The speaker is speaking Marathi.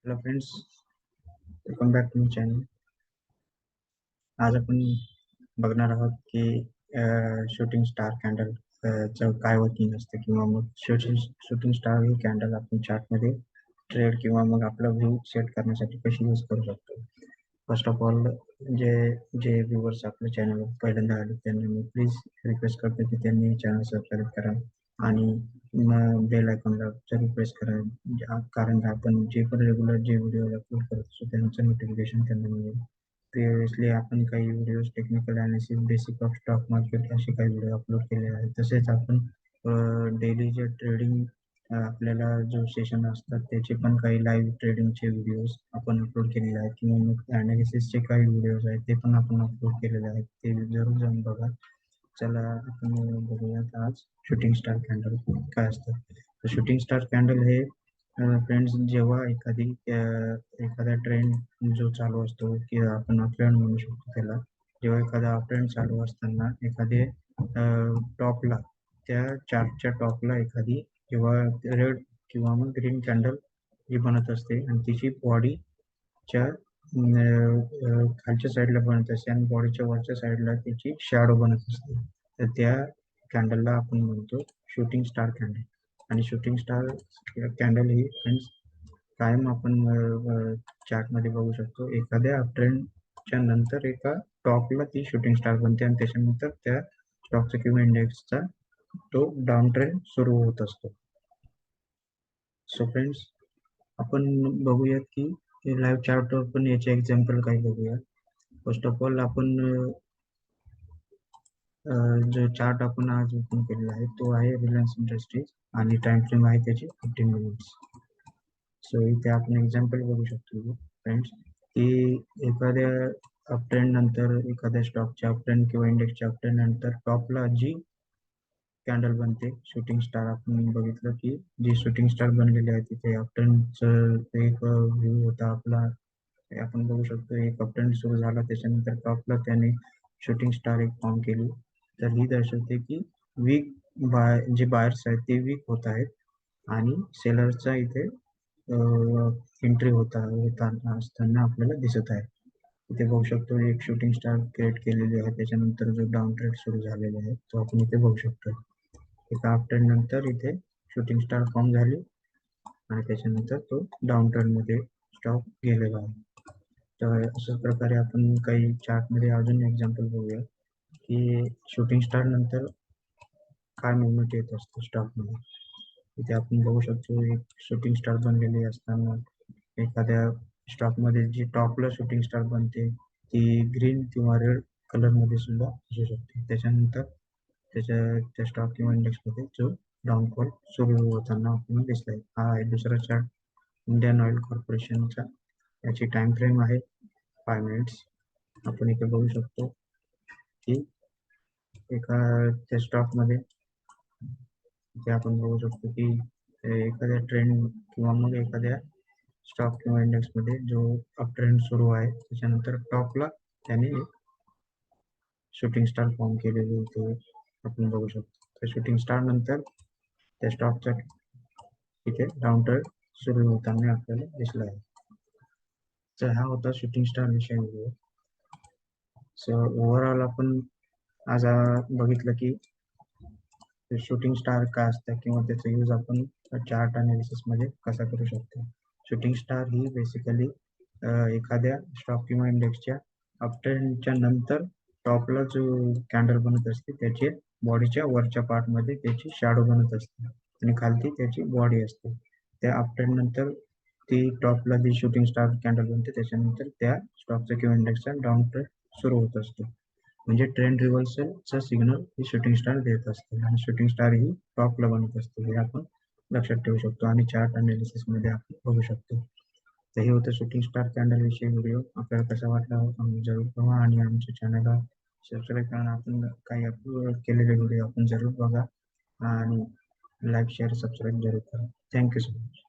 Hello friends, welcome back to my channel. आज आपण बघणार आहोत की शूटिंग स्टार कॅन्डल चं काय वर्किंग असते किंवा मग शूटिंग स्टार ही कॅन्डल आपण चार्टमध्ये ट्रेड किंवा मग आपला व्ह्यू सेट करण्यासाठी कशी यूज करू शकतो. फर्स्ट ऑफ ऑल जे जे व्ह्यूअर्स आपल्या चॅनलवर पहिल्यांदा आले त्यांना मी प्लीज रिक्वेस्ट करतो की त्यांनी चॅनल सबस्क्राईब करा आणि बेल आयकॉनला जरूर प्रेस करा, कारण आपण जे पण रेग्युलर जे व्हिडिओ अपलोड करत असतो त्यांचं नोटिफिकेशन त्यांना मिळेल. प्रिव्हियसली आपण काही videos technical analysis, basic of stock market असे काही व्हिडिओ अपलोड केले आहेत. तसेच आपण डेली जे ट्रेडिंग आपल्याला जो सेशन असतात त्याचे पण काही लाईव्ह ट्रेडिंगचे व्हिडिओज आपण अपलोड केलेले आहेत किंवा मग अनालिसिसचे काही व्हिडिओज आहेत ते पण आपण अपलोड केलेले आहेत, ते जरूर जाऊन बघा. चला आपण बघूयात आज शूटिंग स्टार कॅन्डल काय असतं. तर शूटिंग स्टार कॅन्डल हे फ्रेंड्स जेव्हा एखादा ट्रेंड जो चालू असतो की आपण अपट्रेंड म्हणू शकतो त्याला, जेव्हा एखादा अपट्रेंड चालू असताना एखादे टॉपला त्या चार्टच्या टॉपला एखादी किंवा रेड किंवा मग ग्रीन कॅन्डल जी बनत असते आणि तिची बॉडीच्या खालच्या साईडला बनत असते आणि बॉडीच्या वरच्या साईडला त्याची शॅडो बनत असते. तर त्या कॅन्डलला आपण म्हणतो शूटिंग स्टार कॅन्डल. आणि शूटिंग स्टार कॅन्डल ही फ्रेंड्स कायम आपण चार्टमध्ये बघू शकतो. एखाद्या अपट्रेंडच्या नंतर एका टॉपला ती शूटिंग स्टार बनते आणि त्याच्यानंतर त्या स्टॉकचा किंवा इंडेक्सचा तो डाऊन ट्रेंड सुरू होत असतो. सो फ्रेंड्स, आपण बघूयात की लाईव्ह चार्टवर पण याचे एक्झाम्पल काही बघूया. फर्स्ट ऑफ ऑल आपण जो चार्ट आपण आज ओपन केलेला आहे तो आहे रिलायन्स इंडस्ट्रीज आणि टाइम फ्रेम आहे त्याची 15 मिनिट्स. सो इथे आपण एक्झाम्पल बघू शकतो फ्रेंड्स की एखाद्या अपट्रेंड नंतर एखाद्या स्टॉकच्या अपट्रेंड किंवा इंडेक्सच्या अपट्रेंड नंतर टॉपला जी कॅन्डल बनते शूटिंग स्टार, आपण बघितलं की जी शूटिंग स्टार बनलेली आहे तिथे अपट्रेंडचं एक व्ह्यू होता आपला. आपण बघू शकतो एक अपट्रेंड सुरू झाला त्याच्यानंतर टॉपला त्याने शूटिंग स्टार एक फॉर्म केली. तर ही दर्शवते की वीक जे बायर्स आहेत ते वीक होत आहेत आणि सेलरचा इथे एंट्री होताना असताना आपल्याला दिसत आहे. इथे बघू शकतो एक शूटिंग स्टार क्रिएट केलेली आहे, त्याच्यानंतर जो डाऊन ट्रेड सुरू झालेला आहे तो आपण इथे बघू शकतो. एका अपट्रेंड नंतर इथे शूटिंग स्टार फॉर्म झाली आणि त्याच्यानंतर तो डाऊन ट्रेंडमध्ये स्टॉक गेलेला आहे. तर अशाच प्रकारे आपण काही चार्टमध्ये अजून एक्झाम्पल बघूया की शूटिंग स्टार नंतर काय मुवमेंट येत असतो स्टॉकमध्ये. इथे आपण बघू शकतो एक शूटिंग स्टार बनलेली असताना एखाद्या स्टॉकमध्ये जी टॉपला शूटिंग स्टार बनते ती ग्रीन किंवा रेड कलरमध्ये सुद्धा असू शकते. त्याच्यानंतर त्या स्टॉक किंवा इंडेक्समध्ये जो डाऊनफॉल सुरू होताना आपल्याला दिसलाय. हा आहे दुसरा चार्ट इंडियन ऑइल कॉर्पोरेशनचा. याची टाइम फ्रेम आहे 5 मिनिट्स. आपण इथे बघू शकतो की एका त्या स्टॉकमध्ये इथे आपण बघू शकतो की एखाद्या ट्रेंड किंवा मग एखाद्या स्टॉक किंवा इंडेक्समध्ये जो अप ट्रेंड सुरू आहे त्याच्यानंतर टॉपला त्याने एक शूटिंग स्टार फॉर्म केलेली होते आपण बघू शकतो. त्या शूटिंग स्टार नंतर त्या स्टॉकचा इथे डाऊन ट्रेंड सुरू होताना आपल्याला दिसला आहे. तर हा होता शूटिंग स्टार विषय व्हिडिओ. सो ओव्हरऑल आपण आज बघितलं की शूटिंग स्टार काय असतं किंवा त्याचा यूज आपण चार्ट अनालिसिसमध्ये कसा करू शकतो. शूटिंग स्टार ही बेसिकली एखाद्या स्टॉक किंवा इंडेक्सच्या अपट्रेंडच्या नंतर टॉपला जो कॅन्डल बनत असते त्याचे बॉडीच्या वरच्या पार्टमध्ये त्याची शॅडो बनत असते आणि खालती त्याची बॉडी असते. त्या अपट्रेंड नंतर ती टॉपला जी शूटिंग स्टार कॅन्डल बनते त्याच्यानंतर त्या स्टॉकचा किंवा इंडेक्सचा डाऊन ट्रेंड सुरू होत असतो. म्हणजे ट्रेंड रिव्हर्सलचा सिग्नल ही शूटिंग स्टार देत असते आणि शूटिंग स्टार ही टॉपला बनत असते, हे आपण लक्षात ठेवू शकतो आणि चार्ट अनालिसिसमध्ये आपण बघू शकतो. तर हे होतं शूटिंग स्टार कॅन्डल विषयी व्हिडिओ. आपल्याला कसा वाटला जरूर बघा आणि आमच्या चॅनलला सबस्क्राईब करा. आपण काही अपलोड केलेले व्हिडिओ आपण जरूर बघा आणि लाईक शेअर सबस्क्राईब जरूर करा. Thank you so much.